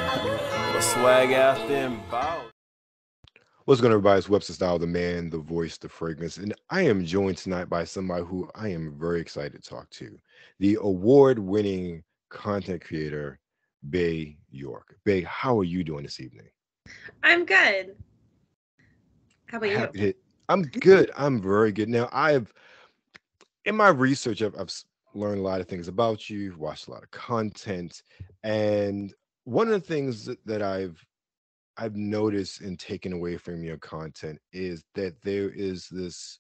But swag out there and bow. What's going on, everybody? It's Webster Style, the man, the voice, the fragrance. And I am joined tonight by somebody who I am very excited to talk to, the award winning content creator, Bea York. Bea, how are you doing this evening? I'm good. How about you? Happy to. I'm good. I'm very good. Now, in my research, learned a lot of things about you, watched a lot of content. And one of the things that I've noticed and taken away from your content is that there is this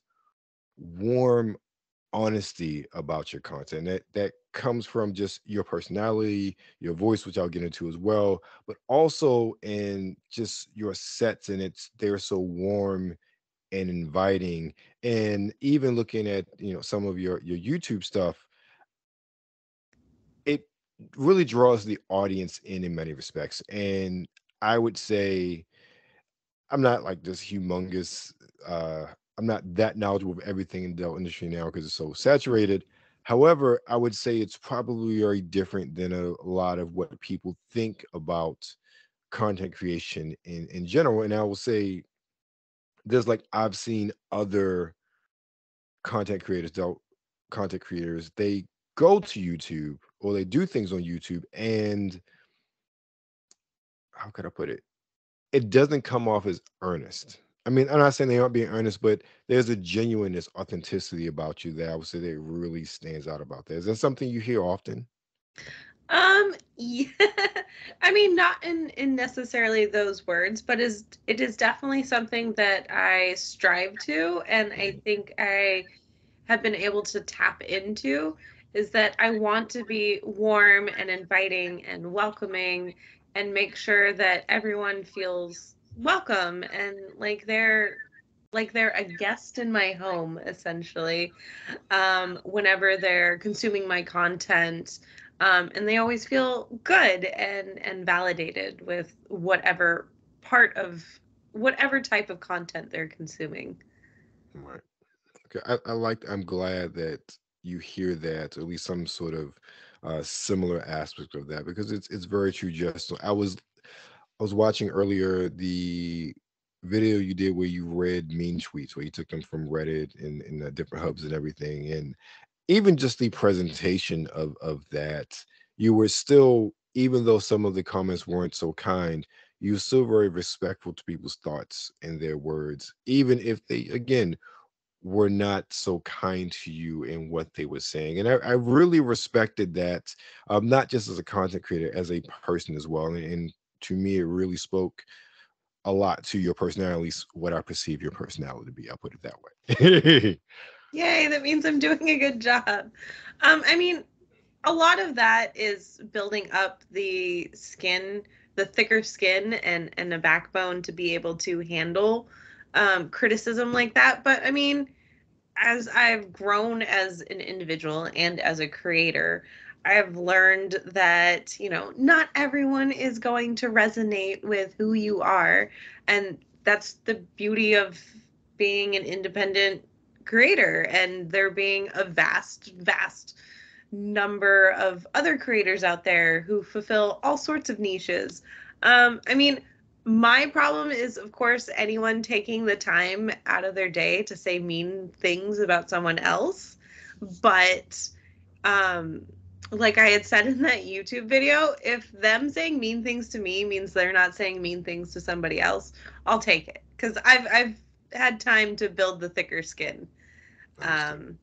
warm honesty about your content that comes from just your personality, your voice, which I'll get into as well, but also in just your sets, and they're so warm and inviting. And even looking at some of your YouTube stuff, it really draws the audience in many respects. And I would say I'm not like this humongous. I'm not that knowledgeable of everything in the industry now because it's so saturated. However, I would say it's probably very different than a lot of what people think about content creation in general. And I will say there's like I've seen other content creators, though content creators, they go to YouTube or they do things on YouTube, and how could I put it? It doesn't come off as earnest. I mean, I'm not saying they aren't being earnest, but there's a genuineness, authenticity about you that I would say that really stands out about that. Is that something you hear often? Yeah. I mean, not in necessarily those words, but it is definitely something that I strive to, and I think I have been able to tap into, is that I want to be warm and inviting and welcoming and make sure that everyone feels welcome and like they're a guest in my home, essentially, whenever they're consuming my content. And they always feel good and validated with whatever type of content they're consuming. Right. Okay. I'm glad that you hear that, or at least some sort of similar aspect of that, because it's very true. Just I was watching earlier the video you did where you read mean tweets, where you took them from Reddit and different hubs and everything, and even just the presentation of that, you were still, even though some of the comments weren't so kind, you were still very respectful to people's thoughts and their words, even if they again were not so kind to you in what they were saying. And I really respected that, not just as a content creator, as a person as well. And to me, it really spoke a lot to your personality, at least what I perceive your personality to be. I'll put it that way. Yay, that means I'm doing a good job. I mean, a lot of that is building up the thicker skin and a backbone to be able to handle criticism like that. But I mean, as I've grown as an individual and as a creator, I've learned that, not everyone is going to resonate with who you are. And that's the beauty of being an independent creator, and there being a vast number of other creators out there who fulfill all sorts of niches. I mean, my problem is, of course, anyone taking the time out of their day to say mean things about someone else. But, um, like I had said in that YouTube video, if them saying mean things to me means they're not saying mean things to somebody else, I'll take it, because I've had time to build the thicker skin. Understood. Um,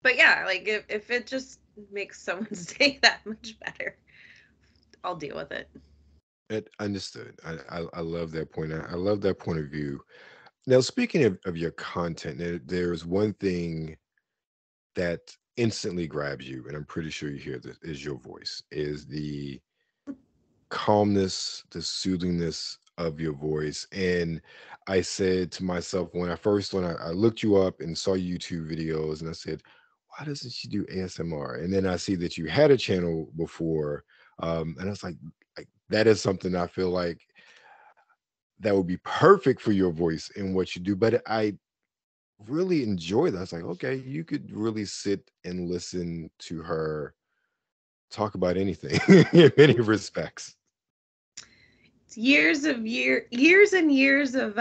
but yeah, like if it just makes someone's day that much better, I'll deal with it. Understood. I love that point. I love that point of view. Now, speaking of your content, there's one thing that instantly grabs you, and I'm pretty sure you hear this, is your voice, is the calmness, the soothingness of your voice. And I said to myself when I looked you up and saw YouTube videos, and I said, why doesn't she do ASMR? And then I see that you had a channel before, and I was like that is something I feel like that would be perfect for your voice and what you do. But I really enjoy that. I was like, okay, you could really sit and listen to her talk about anything in many respects. years and years of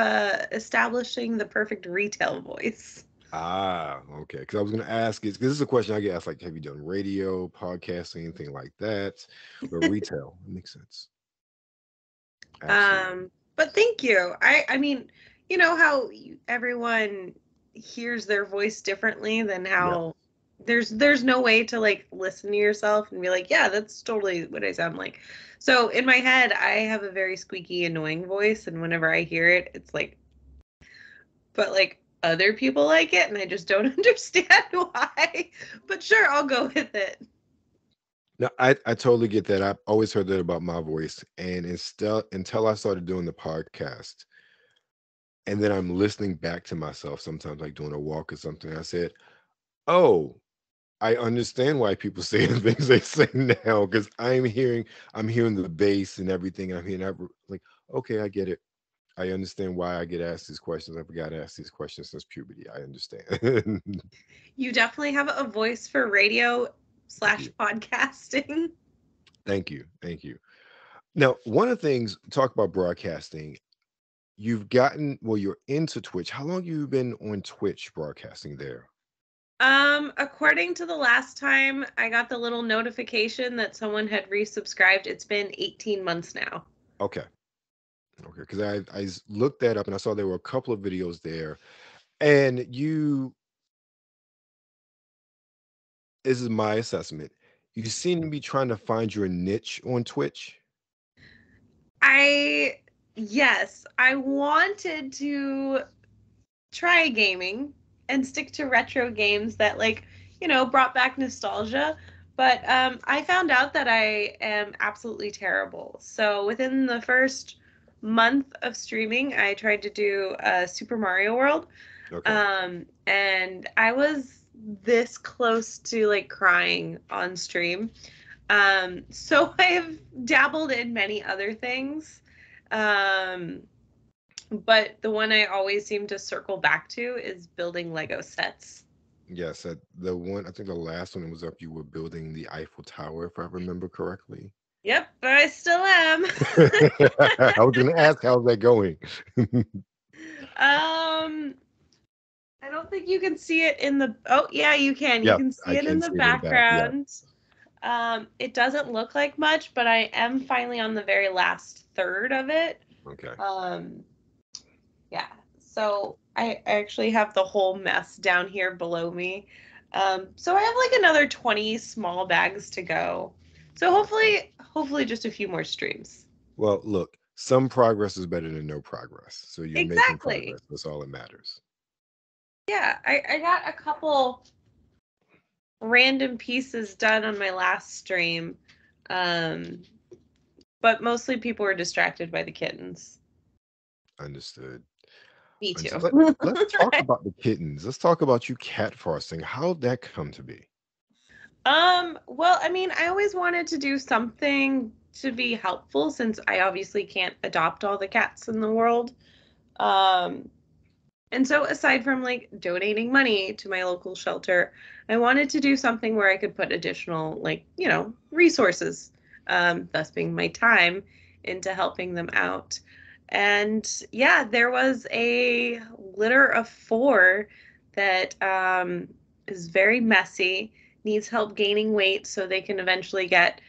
establishing the perfect retail voice. Ah, okay. Because I was going to ask is because this is a question I get asked, like, have you done radio, podcasting, anything like that? But retail, it makes sense. Absolutely. But thank you. I mean, you know how everyone hears their voice differently than Yeah. how there's no way to like listen to yourself and be like, yeah, that's totally what I sound like. So in my head, I have a very squeaky, annoying voice, and whenever I hear it, it's like, but like other people like it, and I just don't understand why. But sure, I'll go with it. No, I totally get that. I've always heard that about my voice. And until I started doing the podcast, and then I'm listening back to myself sometimes, like doing a walk or something. I said, oh, I understand why people say the things they say now because I'm hearing the bass and everything. I'm hearing like, okay, I get it. I understand why I get asked these questions. I forgot to ask these questions since puberty. I understand. You definitely have a voice for radio Thank slash you. podcasting. Thank you. Thank you. Now, one of the things, talk about broadcasting. You're into Twitch. How long have you been on Twitch broadcasting there? According to the last time I got the little notification that someone had resubscribed, it's been 18 months now. Okay. Okay. Because looked that up and I saw there were a couple of videos there. And this is my assessment. You seem to be trying to find your niche on Twitch. Yes, I wanted to try gaming and stick to retro games that like, brought back nostalgia. But I found out that I am absolutely terrible. So within the first month of streaming, I tried to do Super Mario World. Okay. And I was this close to like crying on stream. So I've dabbled in many other things. Um, but the one I always seem to circle back to is building Lego sets. Yes, I think the last one that was up, you were building the Eiffel Tower, if I remember correctly. Yep, I still am. I was going to ask, how's that going? I don't think you can see it in the. Oh, yeah, you can. You Yeah, can see I it in can the see it in the back. Yeah. background. It doesn't look like much, but I am finally on the very last third of it. Okay. Yeah. So I actually have the whole mess down here below me. So I have like another 20 small bags to go. So hopefully just a few more streams. Well, look, some progress is better than no progress. So you're making Exactly. progress. That's all that matters. Yeah, I got a couple random pieces done on my last stream. But mostly people were distracted by the kittens. Understood. Me too. Let's talk about the kittens. Let's talk about you cat frosting. How'd that come to be? Well, I mean, I always wanted to do something to be helpful since I obviously can't adopt all the cats in the world. Um, and so aside from like donating money to my local shelter, I wanted to do something where I could put additional like, resources, thus being my time into helping them out. And yeah, there was a litter of 4 that is very messy, needs help gaining weight so they can eventually get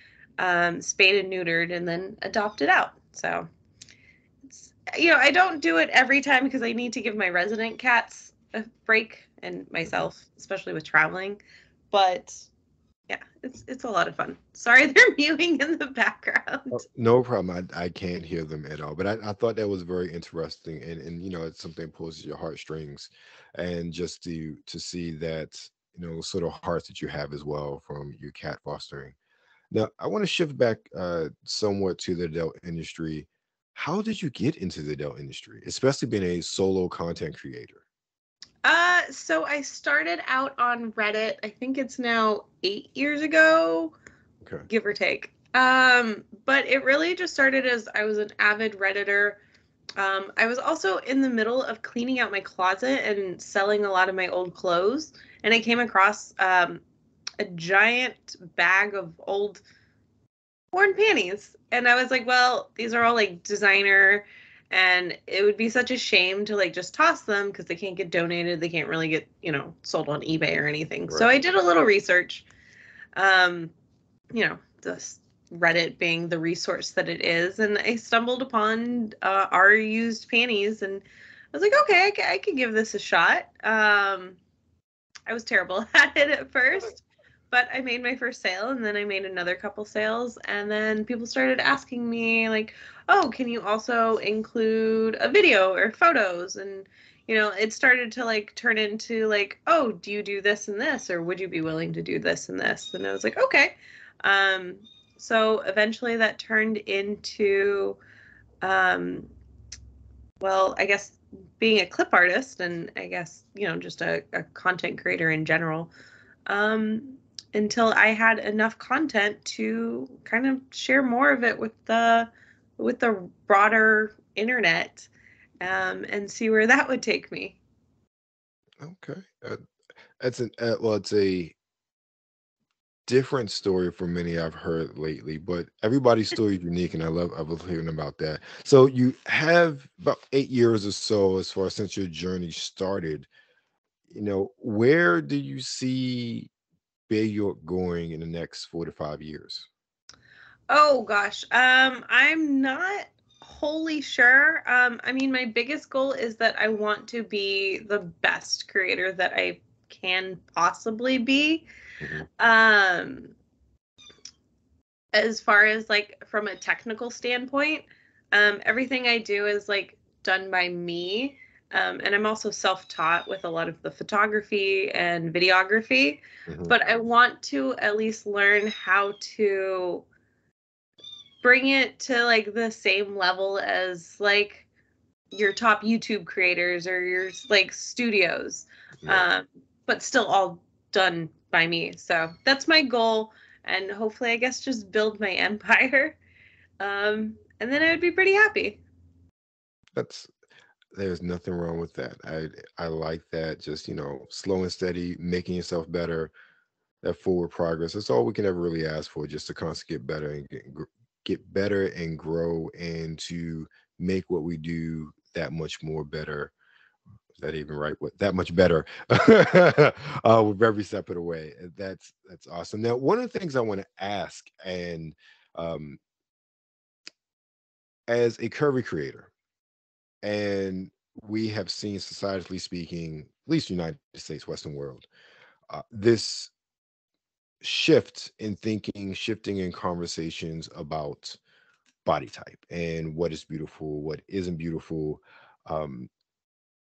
spayed and neutered and then adopted out. So it's, I don't do it every time because I need to give my resident cats a break and myself, especially with traveling. But yeah, it's a lot of fun. Sorry, they're mewing in the background. Oh, no problem. I can't hear them at all. But I thought that was very interesting, and it's something that pulls at your heartstrings, and just to see that sort of heart that you have as well from your cat fostering. Now, I want to shift back somewhat to the adult industry. How did you get into the adult industry, especially being a solo content creator? So I started out on Reddit. I think it's now 8 years ago, Okay. give or take. But it really just started as I was an avid Redditor. I was also in the middle of cleaning out my closet and selling a lot of my old clothes, and I came across a giant bag of old worn panties. And I was like, well, these are all like designer, and it would be such a shame to like just toss them because they can't get donated. They can't really get, sold on eBay or anything. So Right. I did a little research. Um, this Reddit being the resource that it is, and I stumbled upon our used panties, and I was like, okay, I could give this a shot. I was terrible at it at first, but I made my first sale, and then I made another couple sales, and then people started asking me like, "Oh, can you also include a video or photos?" And it started to like turn into like, "Oh, do you do this and this, or would you be willing to do this and this?" And I was like, "Okay." Um, so eventually that turned into, um, well, I guess being a clip artist, and I guess just a content creator in general, um, until I had enough content to kind of share more of it with the broader internet, and see where that would take me. Okay. That's it's a different story from many I've heard lately, but everybody's story is unique, and I love hearing about that. So you have about 8 years or so as far since your journey started. Where do you see Bea York going in the next 4 to 5 years? Oh gosh, I'm not wholly sure. I mean, my biggest goal is that I want to be the best creator that I can possibly be. Mhm. Um, as far as like from a technical standpoint, everything I do is like done by me. And I'm also self-taught with a lot of the photography and videography, Mhm. but I want to at least learn how to bring it to like the same level as like your top YouTube creators or your like studios, Right. um, but still all done by me. So that's my goal, and hopefully, I guess, just build my empire, and then I would be pretty happy. That's There's nothing wrong with that. I like that. Just slow and steady, making yourself better. That forward progress. That's all we can ever really ask for. Just to constantly get better and get better and grow, and to make what we do that much more better. Is that even right? What that much better with every step of the way. That's awesome. Now, one of the things I want to ask, and um, as a curvy creator, and we have seen societally speaking, at least United States, Western world, this shift in thinking, shifting in conversations about body type and what is beautiful, what isn't beautiful. Um,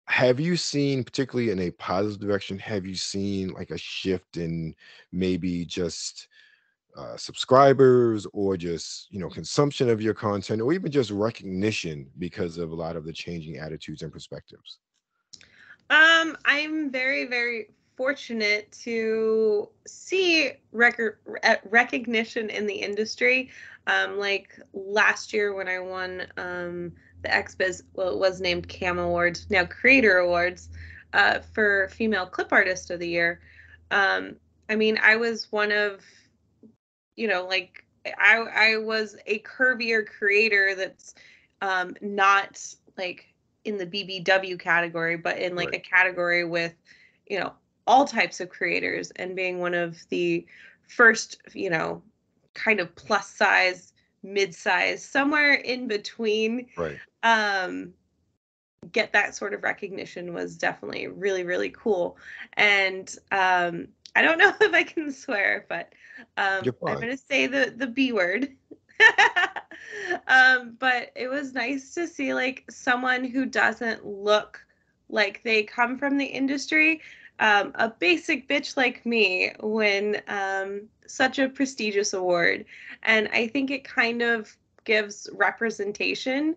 have you seen, particularly in a positive direction, have you seen like a shift in maybe just subscribers, or just consumption of your content, or even just recognition because of a lot of the changing attitudes and perspectives? I'm very, very fortunate to see recognition in the industry. Like last year when I won the XBiz, well, it was named CAM Awards, now Creator Awards, for Female Clip Artist of the Year. Um, I mean, I was one of, like I was a curvier creator that's not like in the BBW category, but in like Right. a category with, you know, all types of creators, and being one of the first, kind of plus size, mid size, somewhere in between, Right. um, get that sort of recognition was definitely really, really cool. And I don't know if I can swear, but You're I'm fine. going to say the B word. But it was nice to see like someone who doesn't look like they come from the industry, a basic bitch like me, win such a prestigious award. And I think it kind of gives representation,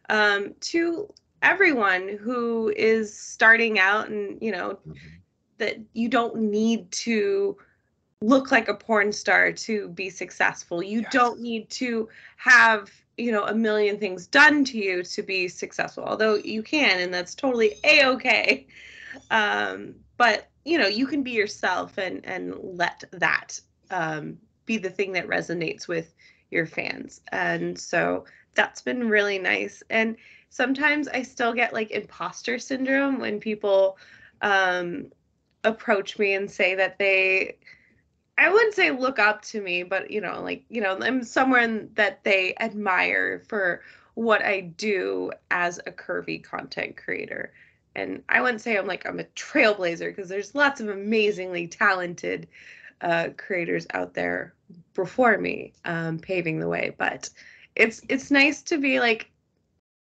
to everyone who is starting out, and Mhm. that you don't need to look like a porn star to be successful. You don't Yes. need to have, a million things done to you to be successful, although you can, and that's totally a-okay. But you can be yourself, and let that be the thing that resonates with your fans. And so that's been really nice. And sometimes I still get like imposter syndrome when people um, approach me and say that they, I wouldn't say look up to me, but like, I'm someone that they admire for what I do as a curvy content creator. And I wouldn't say I'm a trailblazer because there's lots of amazingly talented creators out there before me, paving the way. But it's nice to be like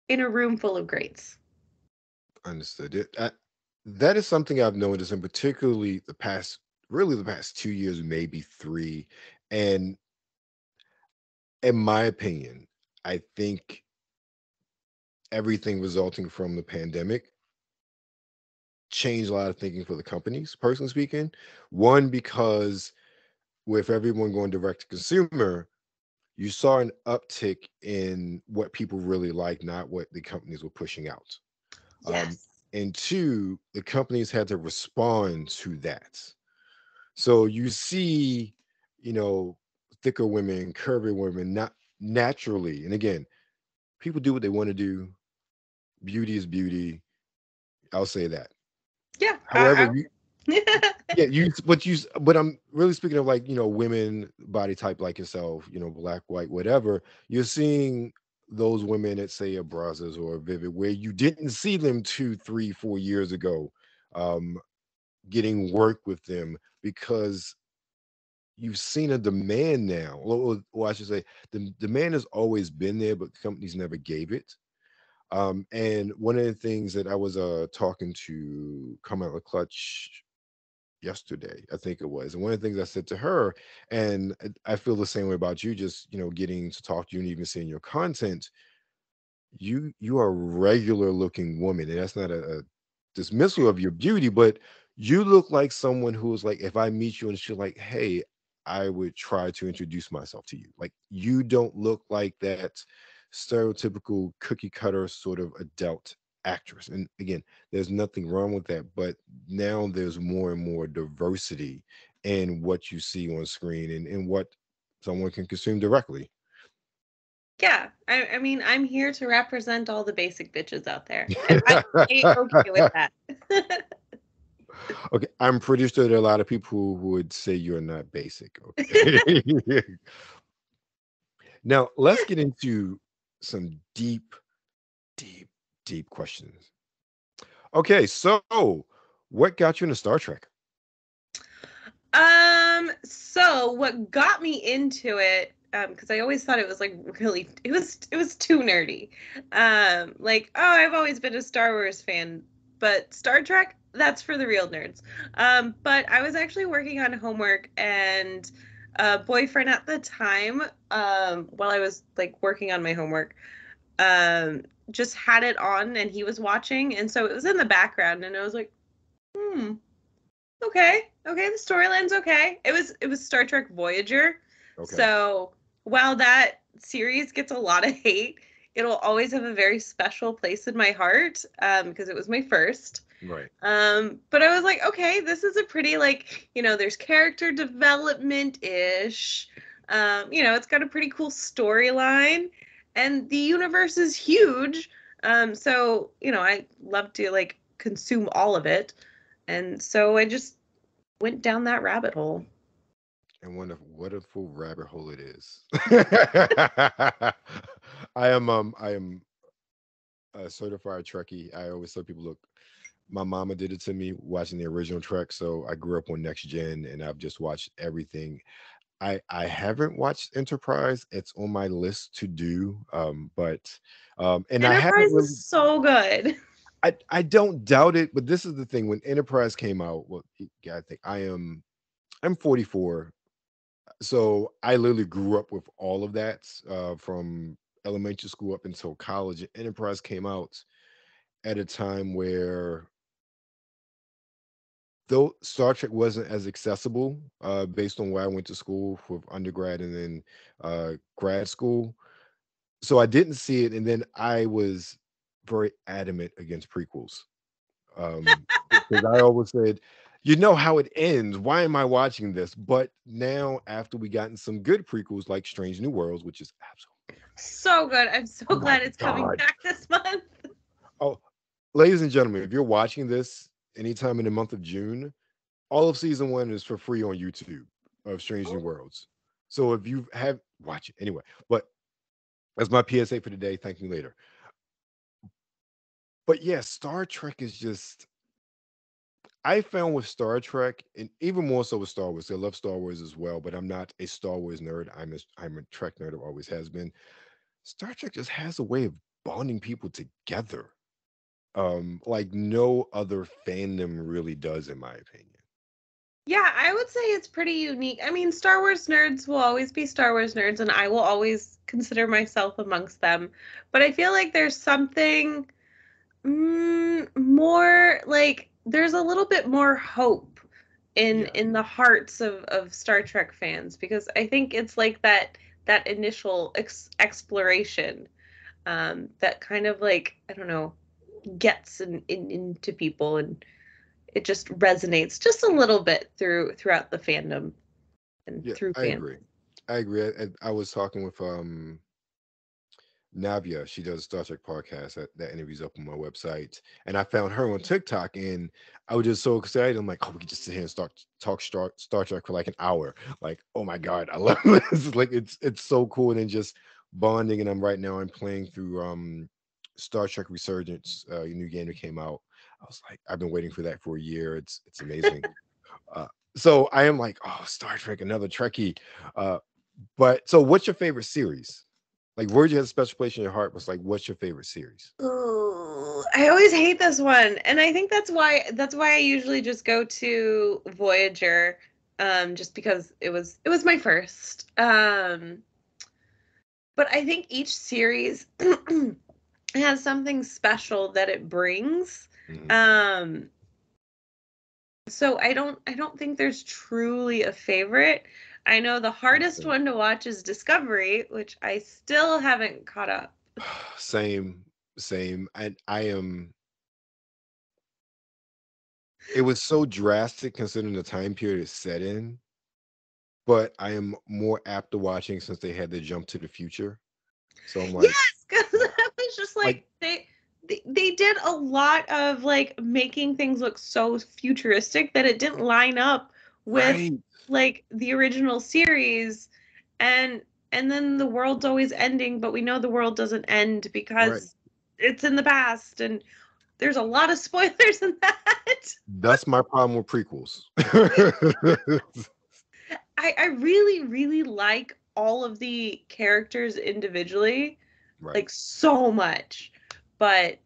in a room full of greats. Understood it. That is something I've noticed, and particularly really the past 2 years, maybe three. And in my opinion, I think everything resulting from the pandemic changed a lot of thinking for the companies, personally speaking. One, because with everyone going direct to consumer, you saw an uptick in what people really like, not what the companies were pushing out. Um, Yes. and two, the companies had to respond to that. So you see, you know, thicker women, curvy women, not naturally. And again, people do what they want to do. Beauty is beauty. I'll say that. Yeah. However, I yeah, but I'm really speaking of, like, women body type like yourself, black, white, whatever. You're seeing those women at, say, a Brazos or a Vivid, where you didn't see them 2, 3, 4 years ago, um, getting work with them, because you've seen a demand now. Or I should say, the demand has always been there, but companies never gave it. And one of the things that I was talking to come out of clutch yesterday, I think it was. And one of the things I said to her, and I feel the same way about you, just getting to talk to you and even seeing your content, you are a regular looking woman. And that's not a dismissal of your beauty, but you look like someone who's like, if I meet you and she's like, hey, I would try to introduce myself to you. Like, you don't look like that stereotypical cookie cutter sort of adult actress. And again, there's nothing wrong with that, but now there's more and more diversity in what you see on screen and what someone can consume directly. Yeah, I mean, I'm here to represent all the basic bitches out there, and I'm okay with that. Okay, I'm pretty sure there are a lot of people who would say you're not basic. Okay. Now let's get into some deep, deep, deep questions. Okay, so what got you into Star Trek? So what got me into it, because I always thought it was like really, it was too nerdy. Like, oh, I've always been a Star Wars fan, but Star Trek, that's for the real nerds. But I was actually working on homework, and a boyfriend at the time, while I was like working on my homework, just had it on and he was watching, and so it was in the background, and I was like, hmm. Okay, the storyline's okay. It was Star Trek Voyager. Okay, So while that series gets a lot of hate, it'll always have a very special place in my heart, because it was my first. right. But I was like, okay, this is a pretty, like, there's character development ish. It's got a pretty cool storyline, and the universe is huge. So I love to like consume all of it. And so I just went down that rabbit hole. And wonderful rabbit hole it is. I am a certified Trekkie. I always tell people, look, my mama did it to me watching the original Trek, so I grew up on Next Gen, and I've just watched everything. I haven't watched Enterprise. It's on my list to do, but and I haven't Enterprise really. is so good. I don't doubt it, but this is the thing. When Enterprise came out, well, yeah, I think I'm 44, so I literally grew up with all of that, from elementary school up until college. Enterprise came out at a time where, though Star Trek wasn't as accessible, based on where I went to school with undergrad and then grad school. So I didn't see it, and then I was very adamant against prequels. Because I always said, you know how it ends. Why am I watching this? But now, after we gotten some good prequels like Strange New Worlds, which is absolutely So good. I'm so oh my glad it's coming god. back this month. Oh, ladies and gentlemen, if you're watching this anytime in the month of June, all of season one is for free on YouTube of Strange New Worlds. So if you have watch it anyway, but that's my PSA for today. Thank you later. But yeah, Star Trek is just I found with Star Trek, and even more so with Star Wars. I love Star Wars as well, but I'm not a Star Wars nerd. I'm a Trek nerd. I've always has been. Star Trek just has a way of bonding people together, like no other fandom really does, in my opinion. Yeah, I would say it's pretty unique. I mean, Star Wars nerds will always be Star Wars nerds, and I will always consider myself amongst them. But I feel like there's something more like there's a little bit more hope Yeah, in the hearts of Star Trek fans because I think it's like that initial exploration that kind of like I don't know gets into people and it just resonates just a little bit throughout the fandom and yeah, through I fans. agree. I agree. I was talking with Navia. She does a Star Trek podcast that interviews up on my website, and I found her on TikTok, and I was just so excited. I'm like, oh, we could just sit here and start talk Star Trek for like an hour. Like, oh my god, I love this. Like, it's so cool, and then just bonding. And right now I'm playing through Star Trek Resurgence, a new game that came out. I was like, I've been waiting for that for a year. It's amazing. Uh, so I am like, oh, Star Trek, another Trekkie. Uh, but so, what's your favorite series? Like, Voyager has a special place in your heart. Was like, what's your favorite series? Ooh, I always hate this one, and I think that's why I usually just go to Voyager, just because it was my first. But I think each series has something special that it brings. Mhm. Um, so I don't think there's truly a favorite. I know the hardest Understand. one to watch is Discovery, which I still haven't caught up. Same, same. And I am. It was so drastic considering the time period it's set in, but I am more apt to watching since they had to jump to the future. So I'm like, Yes, because oh, I was just like like they did a lot of like making things look so futuristic that it didn't line up with right, like the original series and and then the world's always ending, but we know the world doesn't end right. because it's in the past and there's a lot of spoilers in that. That's my problem with prequels. I really, really like all of the characters individually, Right. like so much. But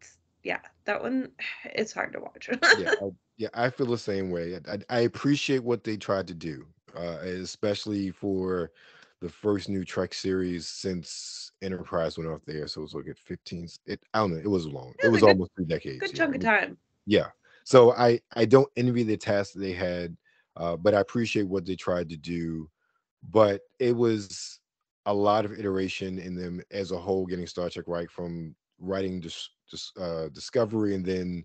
yeah, that one it's hard to watch. Yeah, yeah, I feel the same way. I appreciate what they tried to do, especially for the first new Trek series since Enterprise went off there. So it was like at 15. I don't know. It was long. It It was was a good almost 3 decades. good Yeah, chunk of time. yeah. So I don't envy the task that they had, but I appreciate what they tried to do. But it was a lot of iteration in them as a whole, getting Star Trek right from writing Discovery and then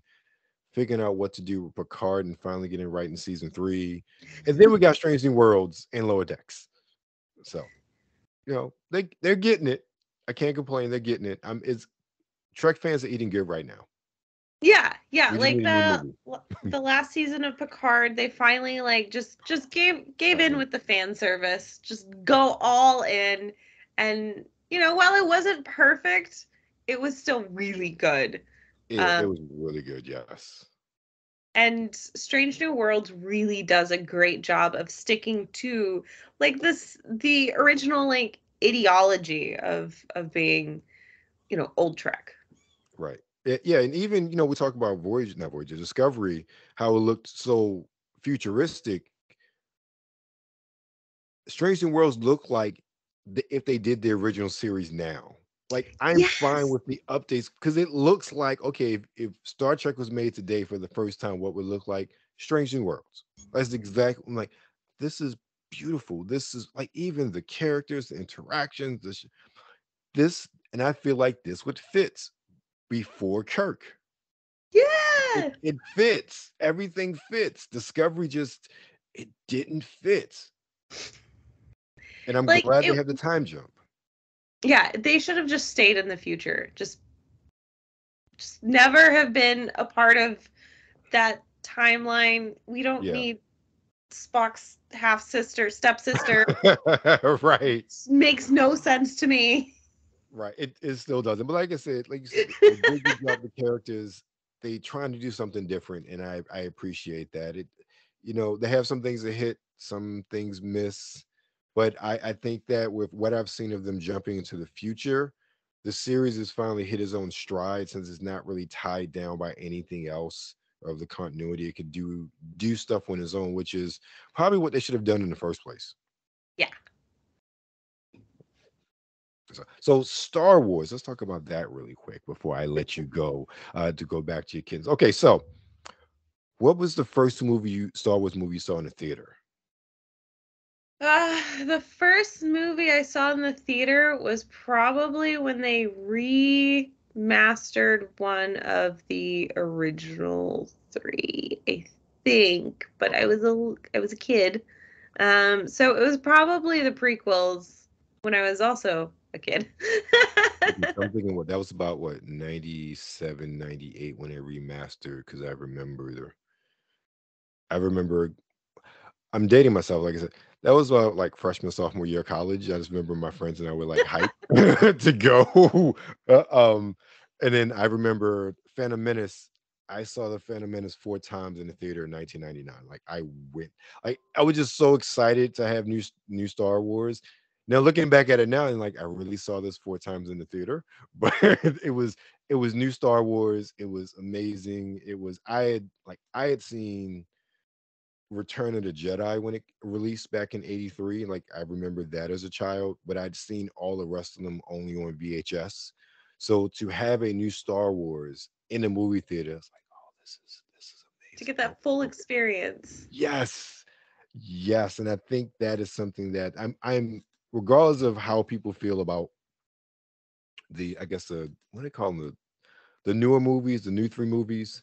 figuring out what to do with Picard and finally getting it right in season three. And then we got Strange New Worlds and Lower Decks. So, they're getting it. I can't complain. They're getting it. It's Trek fans are eating good right now. Yeah, yeah, We just like need a new movie. the last season of Picard, they finally like just gave in Uh-huh. with the fan service. Just go all in and while it wasn't perfect, it was still really good. It Um was really good, yes. and Strange New Worlds really does a great job of sticking to like the original like ideology of being, old Trek. Right. Yeah, and even we talk about Voyage, not Voyager, Discovery, how it looked so futuristic. Strange New Worlds look like if they did the original series now. Like I'm fine Yes. with the updates because it looks like okay, if Star Trek was made today for the first time, what would look like Strange New Worlds. That's exactly I'm like, this is beautiful. This is like even the characters, the interactions, this, and I feel like this would fit before Kirk. Yeah. It fits. Everything fits. Discovery just it didn't fit. And I'm Like glad they it had the time jump. yeah, they should have just stayed in the future. Just never have been a part of that timeline. We don't Yeah. need Spock's half sister, stepsister. Right. Makes no sense to me. Right. It still doesn't. But like I said, like you said, they did a good job with the characters. They trying to do something different, and I appreciate that. They have some things that hit, some things miss. But I think that with what I've seen of them jumping into the future, the series has finally hit its own stride since it's not really tied down by anything else of the continuity. It could do stuff on its own, which is probably what they should have done in the first place. Yeah. So Star Wars, let's talk about that really quick before I let you go to go back to your kids. Okay, so what was the first Star Wars movie you saw in the theater? The first movie I saw in the theater was probably when they remastered one of the original three, I think. But I was a kid, so it was probably the prequels when I was also a kid. Okay, so I'm thinking what that was about, what, 97, 98 when it remastered, because I remember I'm dating myself, like I said. That was like freshman, sophomore year of college. I just remember my friends and I were like hyped to go. And then I remember Phantom Menace. I saw the Phantom Menace 4 times in the theater in 1999. Like I went, like I was just so excited to have new Star Wars. Now looking back at it now, and like I really saw this 4 times in the theater, but it was new Star Wars. It was amazing. I had seen Return of the Jedi when it released back in '83. Like I remember that as a child, but I'd seen all the rest of them only on VHS. So to have a new Star Wars in the movie theater, it's like, oh, this is To amazing. get that full experience. Yes, yes, and I think that is something that I'm regardless of how people feel about I guess what do they call them, the newer movies, the new three movies.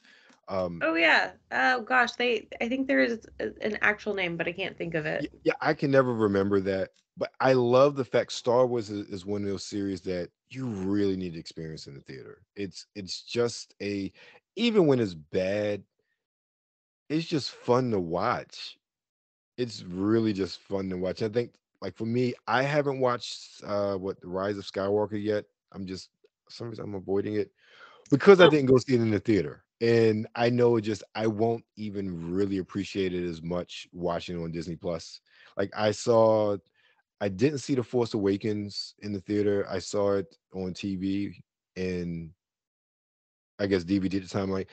Um, Oh yeah. Oh gosh, I think there is an actual name, but I can't think of it. yeah, I can never remember that, but I love the fact Star Wars is one of those series that you really need to experience in the theater. It's just even when it's bad, it's just fun to watch. It's really just fun to watch. I think, like for me, I haven't watched what, the Rise of Skywalker yet. For some reason I'm avoiding it because I Oh, didn't go see it in the theater. And I know I won't even really appreciate it as much watching it on Disney Plus. Like I didn't see The Force Awakens in the theater. I saw it on TV and I guess DVD at the time. Like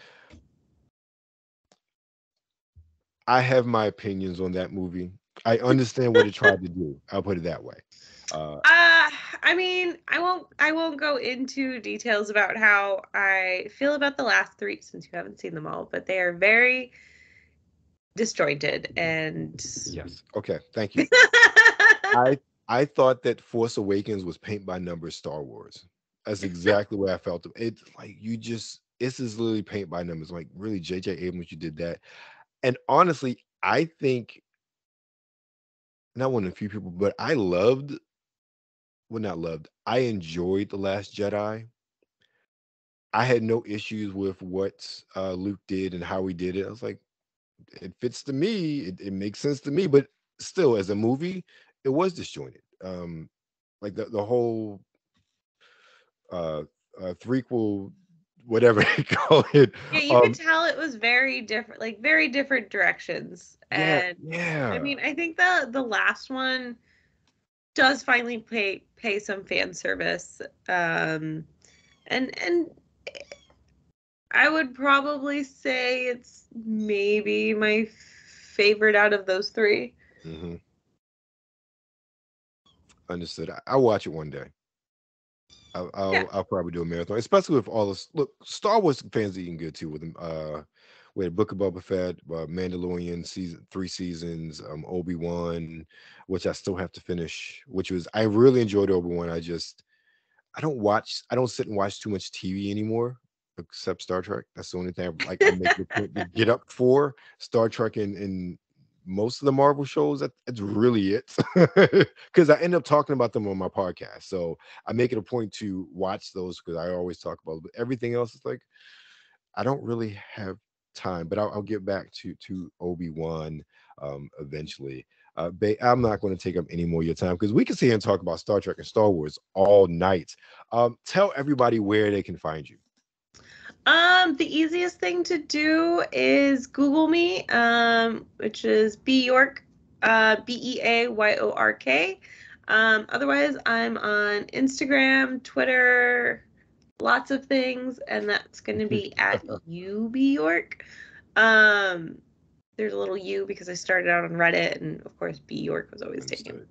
I have my opinions on that movie. I understand what it tried to do. I'll put it that way. Uh, Uh, I mean, I won't go into details about how I feel about the last three since you haven't seen them all, but they are very disjointed and yes. Okay. Thank you. I I thought that Force Awakens was paint by numbers Star Wars. That's exactly what I felt. It's like this is literally paint by numbers. Like really, J.J. Abrams, you did that. And honestly, I think not one of the few people, but not loved. I enjoyed The Last Jedi. I had no issues with what Luke did and how he did it. I was like, it fits to me. It makes sense to me. But still, as a movie, it was disjointed. Like the whole uh, threequel, whatever they call it. yeah, you could Um, tell it was very different, like very different directions. yeah, And I yeah. mean, I think the last one does finally pay some fan service. And I would probably say it's maybe my favorite out of those three. Hmm. Understood. I'll watch it one day. I'll, Yeah. I'll I'll probably do a marathon, especially with all this. Look, Star Wars fans are eating good too with them. With Book of Boba Fett, Mandalorian season 3 seasons, Obi-Wan, which I still have to finish. I really enjoyed Obi-Wan. I don't sit and watch too much TV anymore. except Star Trek. That's the only thing I make the point to get up for Star Trek and most of the Marvel shows. That's really it, because I end up talking about them on my podcast. So I make it a point to watch those because I always talk about it. But everything else is like I don't really have time. But I'll get back to Obi-Wan eventually. I'm not going to take up any more of your time because we can sit here and talk about Star Trek and Star Wars all night. Tell everybody where they can find you. The easiest thing to do is Google me, which is Bea York, Beayork. Otherwise, I'm on Instagram, Twitter, lots of things, and that's going to be at Bea York. There's a little U because I started out on Reddit, and of course, Bea York was always taken.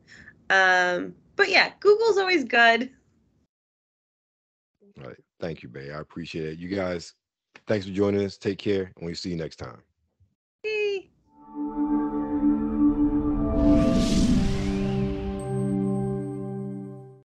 But yeah, Google's always good. All right. Thank you, Bea. I appreciate it. You guys, thanks for joining us. Take care, and we'll see you next time.